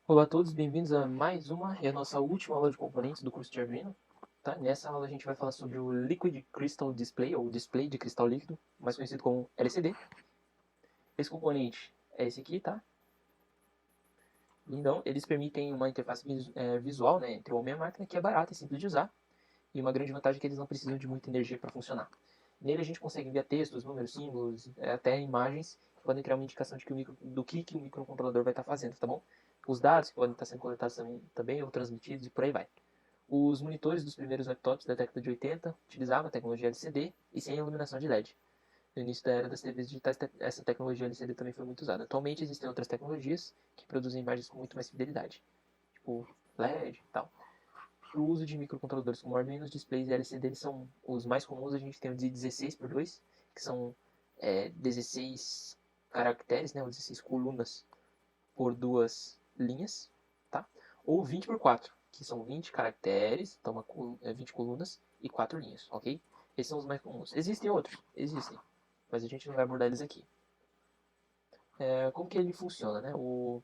Olá a todos, bem-vindos a mais uma e a nossa última aula de componentes do curso de Arduino. Tá? Nessa aula a gente vai falar sobre o Liquid Crystal Display, ou display de cristal líquido, mais conhecido como LCD. Esse componente é esse aqui, tá? Então, eles permitem uma interface visual, né, entre o homem e a máquina, que é barata e simples de usar, e uma grande vantagem é que eles não precisam de muita energia para funcionar. Nele a gente consegue enviar textos, números, símbolos, até imagens, que podem criar uma indicação de do que o microcontrolador vai estar fazendo, tá bom? Os dados que podem estar sendo coletados também ou transmitidos e por aí vai. Os monitores dos primeiros laptops da década de 80 utilizavam a tecnologia LCD e sem iluminação de LED. No início da era das TVs digitais, essa tecnologia LCD também foi muito usada. Atualmente existem outras tecnologias que produzem imagens com muito mais fidelidade, tipo LED e tal. Para o uso de microcontroladores como Arduino, os displays LCD eles são os mais comuns. A gente tem o de 16 por 2, que são 16 caracteres, né, ou 16 colunas por duas linhas, tá? Ou 20 por 4, que são 20 caracteres, então 20 colunas e 4 linhas, ok? Esses são os mais comuns. Existem outros? Existem, mas a gente não vai abordar eles aqui. Como que ele funciona, né? O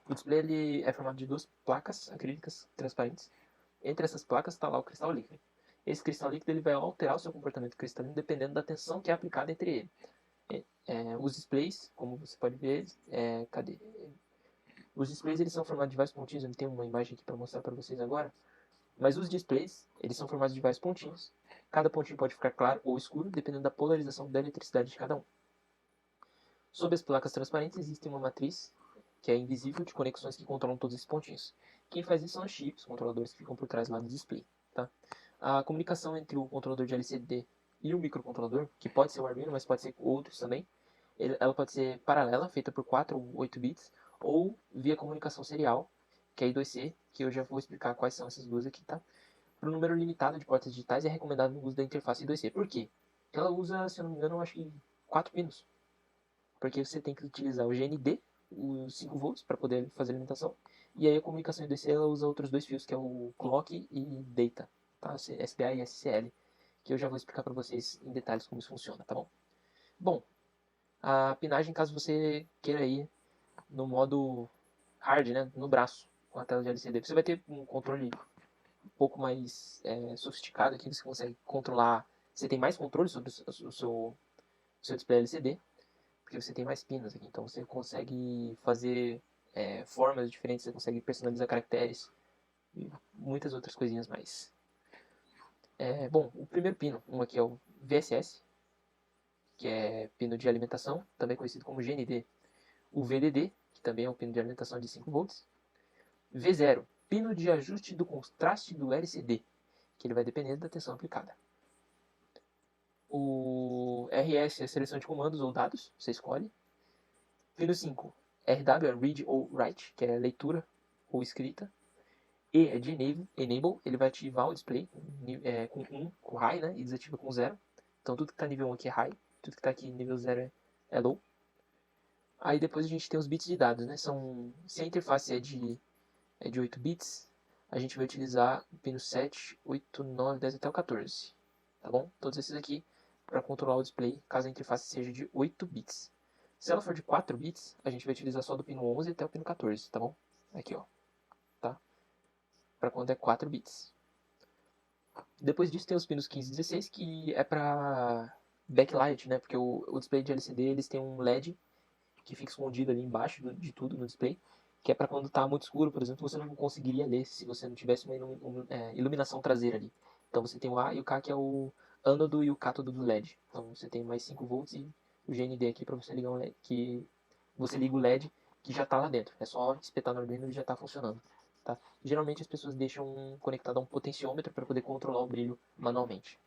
display ele é formado de duas placas acrílicas transparentes. Entre essas placas está lá o cristal líquido. Esse cristal líquido ele vai alterar o seu comportamento cristalino dependendo da tensão que é aplicada entre ele. Os displays, como você pode ver, cadê? Os displays eles são formados de vários pontinhos. Eu não tenho uma imagem aqui para mostrar para vocês agora. Mas os displays eles são formados de vários pontinhos. Cada pontinho pode ficar claro ou escuro, dependendo da polarização da eletricidade de cada um. Sob as placas transparentes existe uma matriz, que é invisível, de conexões que controlam todos esses pontinhos. Quem faz isso são os chips, controladores que ficam por trás lá do display. Tá? A comunicação entre o controlador de LCD e o microcontrolador, que pode ser o Arduino, mas pode ser outros também, ela pode ser paralela, feita por 4 ou 8 bits, ou via comunicação serial, que é I2C, que eu já vou explicar quais são essas duas aqui, tá? Para um número limitado de portas digitais é recomendado o uso da interface I2C. Por quê? Ela usa, se eu não me engano, eu acho que 4 pinos. Porque você tem que utilizar o GND, os 5 volts, para poder fazer a alimentação. E aí a comunicação I2C ela usa outros dois fios, que é o clock e data, tá? SDA e SCL, que eu já vou explicar para vocês em detalhes como isso funciona, tá bom? Bom, a pinagem, caso você queira ir no modo hard, né, no braço, com a tela de LCD, você vai ter um controle um pouco mais sofisticado aqui, você consegue controlar, você tem mais controle sobre o seu display LCD, porque você tem mais pinos aqui, então você consegue fazer formas diferentes, você consegue personalizar caracteres e muitas outras coisinhas mais. Bom, o primeiro pino, um aqui é o VSS, que é pino de alimentação, também conhecido como GND. O VDD, que também é um pino de alimentação de 5 volts. V0, pino de ajuste do contraste do LCD, que ele vai depender da tensão aplicada. O RS é seleção de comandos ou dados, você escolhe. Pino 5, RW é read ou write, que é leitura ou escrita. E é de enable, ele vai ativar o display com 1, com high, né, e desativa com 0. Então tudo que está nível 1 aqui é high, tudo que está aqui nível 0 é low. Aí depois a gente tem os bits de dados, né? Se a interface é de 8 bits, a gente vai utilizar o pino 7, 8, 9, 10 até o 14. Tá bom? Todos esses aqui para controlar o display, caso a interface seja de 8 bits. Se ela for de 4 bits, a gente vai utilizar só do pino 11 até o pino 14, tá bom? Aqui, ó. Tá? Para quando é 4 bits. Depois disso tem os pinos 15 e 16, que é para backlight, né? Porque o display de LCD eles têm um LED que fica escondido ali embaixo de tudo no display, que é para quando está muito escuro, por exemplo, você não conseguiria ler se você não tivesse uma iluminação traseira ali. Então você tem o A e o K, que é o ânodo e o cátodo do LED. Então você tem mais 5 volts e o GND aqui para você ligar um LED, que você liga o LED que já está lá dentro. É só espetar no Arduino e já está funcionando. Tá? Geralmente as pessoas deixam conectado a um potenciômetro para poder controlar o brilho manualmente.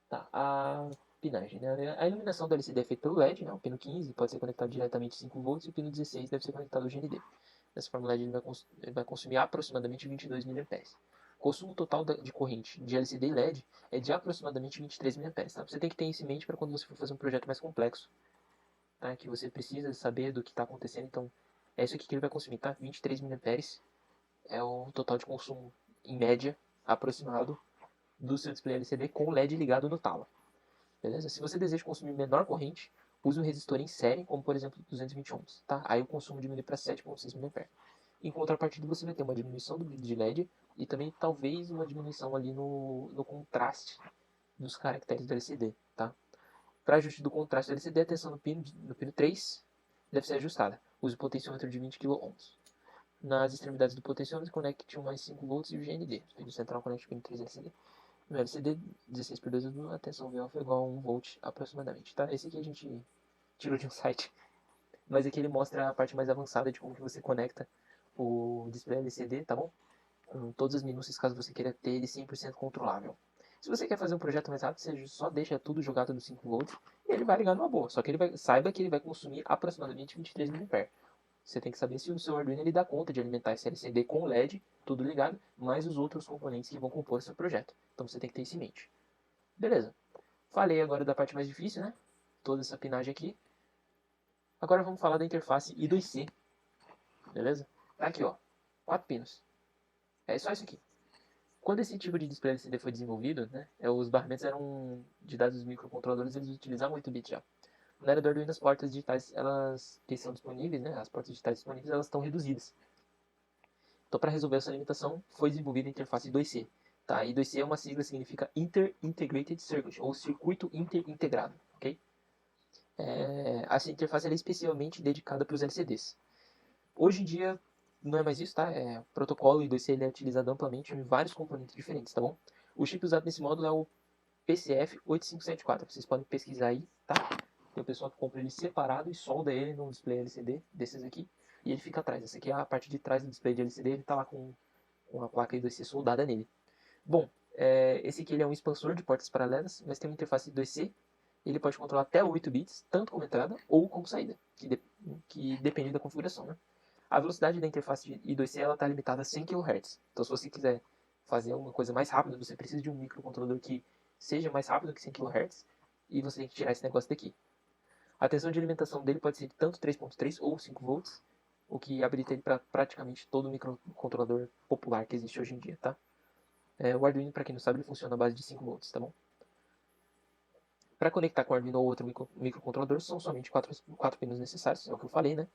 Tá, a pinagem, né? A iluminação do LCD é feita pelo LED, né? O pino 15 pode ser conectado diretamente a 5 volts e o pino 16 deve ser conectado ao GND. Dessa forma, o LED ele vai consumir aproximadamente 22 mA. O consumo total de corrente de LCD e LED é de aproximadamente 23 mA. Tá? Você tem que ter isso em mente para quando você for fazer um projeto mais complexo, tá? Que você precisa saber do que está acontecendo. Então, é isso aqui que ele vai consumir, tá? 23 mA é o total de consumo, em média, aproximado do seu display LCD com o LED ligado no talo. Beleza? Se você deseja consumir menor corrente, use um resistor em série, como por exemplo 220 ohms, tá? Aí o consumo diminui para 7,6 mA. Em contrapartida, você vai ter uma diminuição do brilho de LED e também talvez uma diminuição ali no contraste dos caracteres do LCD, tá? Para ajuste do contraste do LCD, a tensão no pino 3 deve ser ajustada. Use o potenciômetro de 20 kΩ. Nas extremidades do potenciômetro, conecte um mais 5 volts e o GND. No pino central, conecte o pino 3 LCD. No LCD 16x2, a tensão V-off é igual a 1 volt aproximadamente, tá? Esse aqui a gente tirou de um site, mas aqui ele mostra a parte mais avançada de como que você conecta o display LCD, tá bom? Com todas as minúcias, caso você queira ter ele 100% controlável. Se você quer fazer um projeto mais rápido, você só deixa tudo jogado no 5 volts e ele vai ligar numa boa. Só que saiba que ele vai consumir aproximadamente 23 mA. Você tem que saber se o seu Arduino ele dá conta de alimentar esse LCD com LED, tudo ligado, mais os outros componentes que vão compor seu projeto. Então você tem que ter isso em mente. Beleza. Falei agora da parte mais difícil, né? Toda essa pinagem aqui. Agora vamos falar da interface I2C. Beleza? Tá aqui, ó. 4 pinos. É só isso aqui. Quando esse tipo de display LCD foi desenvolvido, né, os barramentos eram de dados dos microcontroladores, eles utilizavam 8 bits já. Na era do Arduino, as portas digitais, elas que são disponíveis, né, as portas digitais disponíveis, elas estão reduzidas. Então, para resolver essa limitação, foi desenvolvida a interface I2C. Tá? I2C é uma sigla que significa Inter-Integrated Circuit, ou circuito inter-integrado. Okay? Essa interface é especialmente dedicada para os LCDs. Hoje em dia, não é mais isso, tá? O protocolo I2C ele é utilizado amplamente em vários componentes diferentes, tá bom? O chip usado nesse módulo é o PCF8574. Vocês podem pesquisar aí, tá? Tem o pessoal que compra ele separado e solda ele num display LCD desses aqui. E ele fica atrás. Essa aqui é a parte de trás do display de LCD. Ele tá lá com a placa I2C soldada nele. Bom, esse aqui ele é um expansor de portas paralelas, mas tem uma interface I2C. Ele pode controlar até 8 bits, tanto como entrada ou como saída, que depende da configuração, né? A velocidade da interface de I2C está limitada a 100 kHz. Então, se você quiser fazer uma coisa mais rápida, você precisa de um microcontrolador que seja mais rápido que 100 kHz e você tem que tirar esse negócio daqui. A tensão de alimentação dele pode ser de tanto 3.3 ou 5 volts, o que habilita ele para praticamente todo microcontrolador popular que existe hoje em dia, tá? O Arduino, para quem não sabe, ele funciona à base de 5 volts, tá bom? Para conectar com o Arduino ou outro microcontrolador, são somente 4 pinos necessários, é o que eu falei, né?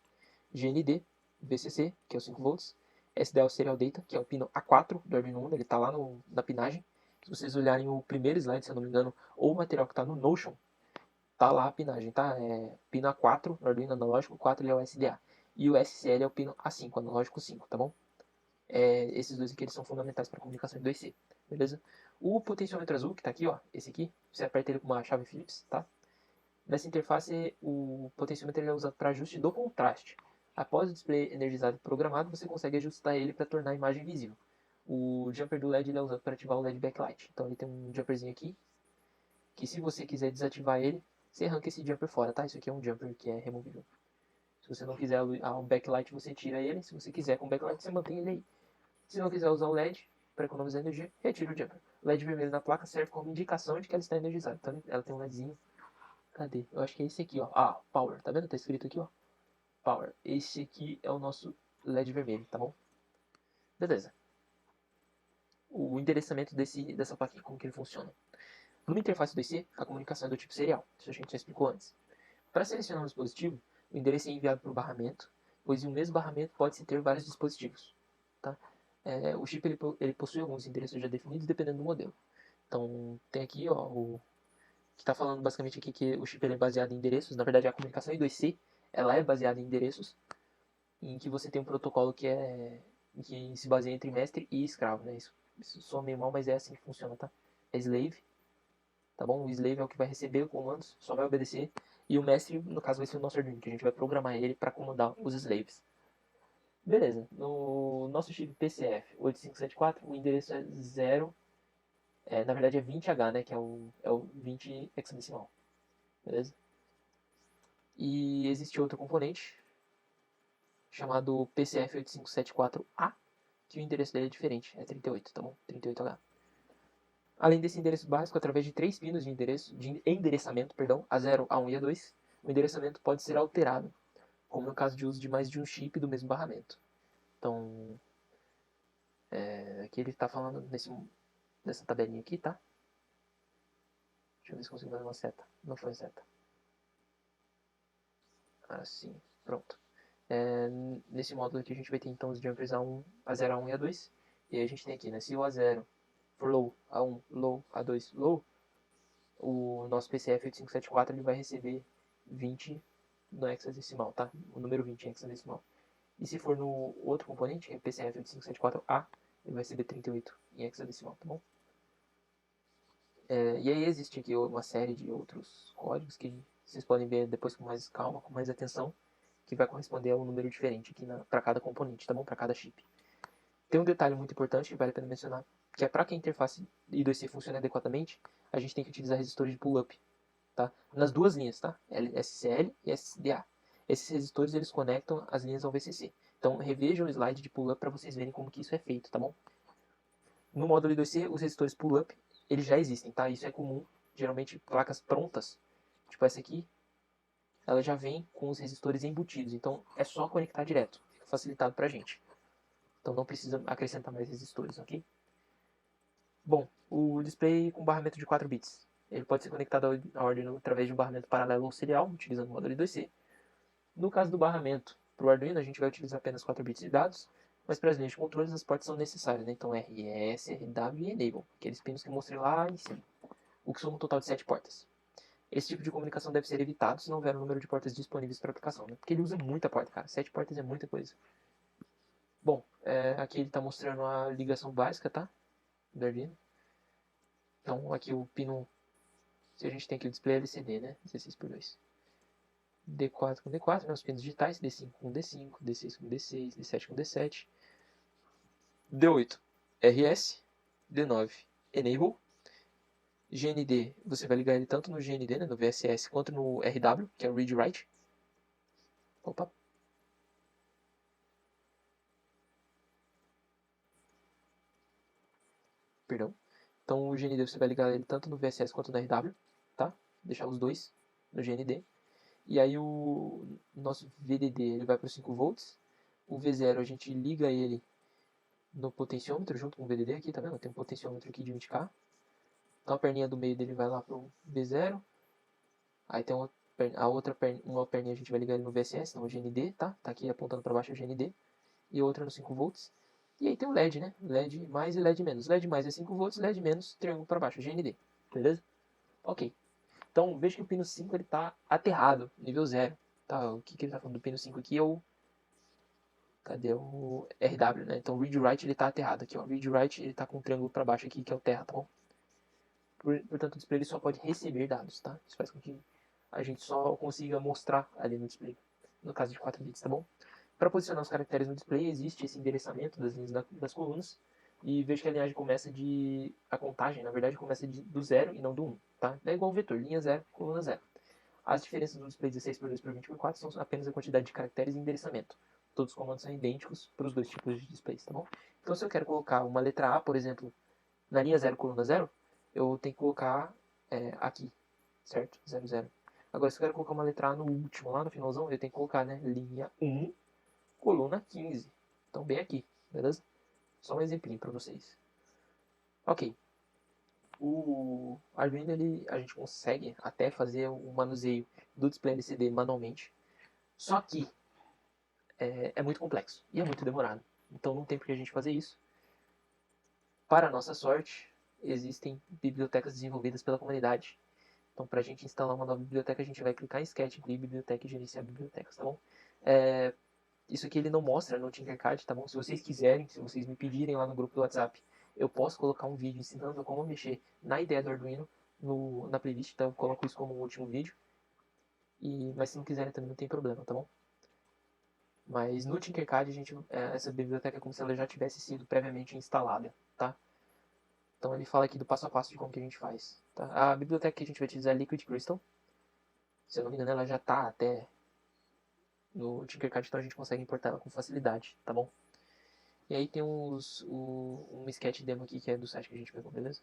GND, VCC, que é o 5 volts, SDA Serial Data, que é o pino A4 do Arduino Uno, ele está lá na pinagem. Se vocês olharem o primeiro slide, se eu não me engano, ou o material que está no Notion, tá lá a pinagem, tá? Pino A4 no Arduino analógico, 4 ele é o SDA. E o SCL é o pino A5, analógico 5, tá bom? Esses dois aqui eles são fundamentais para a comunicação de 2C, beleza? O potenciômetro azul, que está aqui, ó, esse aqui, você aperta ele com uma chave Phillips, tá? Nessa interface, o potenciômetro ele é usado para ajuste do contraste. Após o display energizado e programado, você consegue ajustar ele para tornar a imagem visível. O jumper do LED ele é usado para ativar o LED backlight. Então ele tem um jumperzinho aqui, que se você quiser desativar ele, você arranca esse jumper fora, tá? Isso aqui é um jumper que é removível. Se você não quiser o backlight, você tira ele. Se você quiser com o backlight, você mantém ele aí. Se não quiser usar o LED para economizar energia, retira o jumper. O LED vermelho na placa serve como indicação de que ela está energizada. Então ela tem um LEDzinho. Cadê? Eu acho que é esse aqui, ó. Ah, Power. Tá vendo? Tá escrito aqui, ó. Power. Esse aqui é o nosso LED vermelho, tá bom? Beleza. O endereçamento dessa plaquinha, como que ele funciona. Numa interface 2C, a comunicação é do tipo serial. Isso a gente já explicou antes. Para selecionar um dispositivo, o endereço é enviado para o barramento, pois em um mesmo barramento pode-se ter vários dispositivos. Tá? O chip ele possui alguns endereços já definidos dependendo do modelo. Então, tem aqui ó, o que está falando basicamente aqui que o chip ele é baseado em endereços. Na verdade, a comunicação I2C ela é baseada em endereços, em que você tem um protocolo que se baseia entre mestre e escravo. Né? Isso soa meio mal, mas é assim que funciona. Tá? É slave, tá bom? O slave é o que vai receber comandos, só vai obedecer. E o mestre, no caso, vai ser o nosso Arduino, que a gente vai programar ele para comandar os slaves. Beleza, no nosso chip PCF 8574, o endereço é 0, na verdade é 20H, né, que é o 20 hexadecimal, beleza? E existe outro componente, chamado PCF8574A, que o endereço dele é diferente, é 38, tá bom? 38H. Além desse endereço básico, através de 3 pinos de endereçamento, a 0, A1 e A2, o endereçamento pode ser alterado, como no caso de uso de mais de um chip do mesmo barramento. Então, aqui ele está falando nessa tabelinha aqui, tá? Deixa eu ver se consigo fazer uma seta. Não foi seta. Assim, pronto. Nesse módulo aqui a gente vai ter então os jumpers A1, A0, A1 e A2. E aí a gente tem aqui, né? Se o A0 for low, A1 low, A2 low, o nosso PCF 8574 ele vai receber 20 no hexadecimal, tá? O número 20 em hexadecimal. E se for no outro componente, que é PCF 8574A, ele vai receber 38 em hexadecimal, tá bom? E aí existe aqui uma série de outros códigos que vocês podem ver depois com mais calma, com mais atenção, que vai corresponder a um número diferente aqui para cada componente, tá bom? Para cada chip. Tem um detalhe muito importante que vale a pena mencionar, que é para que a interface I2C funcione adequadamente, a gente tem que utilizar resistores de pull-up, tá? Nas duas linhas, tá? SCL e SDA. Esses resistores eles conectam as linhas ao VCC. Então revejam o slide de pull-up para vocês verem como que isso é feito, tá bom? No módulo I2C, os resistores pull-up eles já existem, tá? Isso é comum. Geralmente placas prontas, tipo essa aqui, ela já vem com os resistores embutidos. Então é só conectar direto. Fica facilitado pra gente. Então não precisa acrescentar mais resistores, ok? Bom, o display com barramento de 4 bits. Ele pode ser conectado ao Arduino através de um barramento paralelo ou serial, utilizando o módulo I2C. No caso do barramento para o Arduino, a gente vai utilizar apenas 4 bits de dados, mas para as linhas de controles as portas são necessárias, né? Então RS, RW e Enable, aqueles pinos que eu mostrei lá em cima, o que soma um total de 7 portas. Esse tipo de comunicação deve ser evitado se não houver um número de portas disponíveis para aplicação, né? Porque ele usa muita porta, cara. 7 portas é muita coisa. Bom, aqui ele está mostrando a ligação básica, tá? Do Arduino. Então aqui o pino, se a gente tem aqui o display LCD, né? 16x2. D4 com D4, né? Os pinos digitais, D5 com D5, D6 com D6, D7 com D7. D8, RS, D9, Enable. GND, você vai ligar ele tanto no GND, né, no VSS, quanto no RW, que é o Read Write. Opa. Perdão. Então o GND você vai ligar ele tanto no VSS quanto no RW, tá? Deixar os dois no GND. E aí o nosso VDD ele vai para os 5 volts. O V0 a gente liga ele no potenciômetro junto com o VDD aqui, tá vendo? Tem um potenciômetro aqui de 20K. Então a perninha do meio dele vai lá pro V0. Aí tem uma perninha a gente vai ligar ele no VSS, não, o GND, tá? Tá aqui apontando para baixo o GND. E outra no 5 volts. E aí tem o LED, né? LED mais e LED menos. LED mais é 5 volts, LED menos, triângulo para baixo, GND. Beleza? Ok. Então veja que o pino 5 ele tá aterrado, nível 0. Tá? O que ele tá falando do pino 5 aqui é o... Cadê o RW, né? Então o read write ele tá aterrado aqui, ó. O read write ele tá com um triângulo para baixo aqui, que é o terra, tá bom? Portanto, o display ele só pode receber dados, tá? Isso faz com que a gente só consiga mostrar ali no display, no caso de 4 bits, tá bom? Para posicionar os caracteres no display, existe esse endereçamento das linhas das colunas, e veja que a linhagem começa a contagem, na verdade, começa do 0 e não do 1, tá? É igual o vetor, linha 0, coluna 0. As diferenças do display 16x2 por 20x4 são apenas a quantidade de caracteres e endereçamento. Todos os comandos são idênticos para os dois tipos de displays, tá bom? Então, se eu quero colocar uma letra A, por exemplo, na linha 0, coluna 0, eu tenho que colocar aqui, certo? 0, 0. Agora, se eu quero colocar uma letra A no último, lá no finalzão, eu tenho que colocar, né, linha 1, coluna 15. Então, bem aqui, beleza? Só um exemplinho para vocês. Ok. O Arduino, a gente consegue até fazer o manuseio do display LCD manualmente. Só que é muito complexo e é muito demorado. Então, não tem por que a gente fazer isso. Para nossa sorte, existem bibliotecas desenvolvidas pela comunidade. Então, para a gente instalar uma nova biblioteca, a gente vai clicar em Sketch, incluir biblioteca e gerenciar bibliotecas, tá bom? Isso aqui ele não mostra no Tinkercad, tá bom? Se vocês quiserem, se vocês me pedirem lá no grupo do WhatsApp, eu posso colocar um vídeo ensinando como mexer na ideia do Arduino na playlist, então eu coloco isso como último vídeo. Mas se não quiserem também não tem problema, tá bom? Mas no Tinkercad, essa biblioteca é como se ela já tivesse sido previamente instalada, tá? Então ele fala aqui do passo a passo de como que a gente faz. Tá? A biblioteca que a gente vai utilizar é Liquid Crystal. Se eu não me engano, ela já está até no Tinkercad, então a gente consegue importar ela com facilidade, tá bom? E aí tem um sketch demo aqui que é do site que a gente pegou, beleza?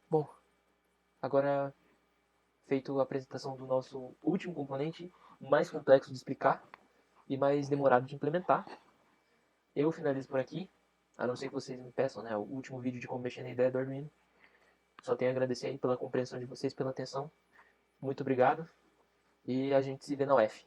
Bom, agora feito a apresentação do nosso último componente, mais complexo de explicar e mais demorado de implementar, eu finalizo por aqui, a não ser que vocês me peçam, né, o último vídeo de como mexer na ideia do Arduino. Só tenho a agradecer aí pela compreensão de vocês, pela atenção. Muito obrigado e a gente se vê na UF.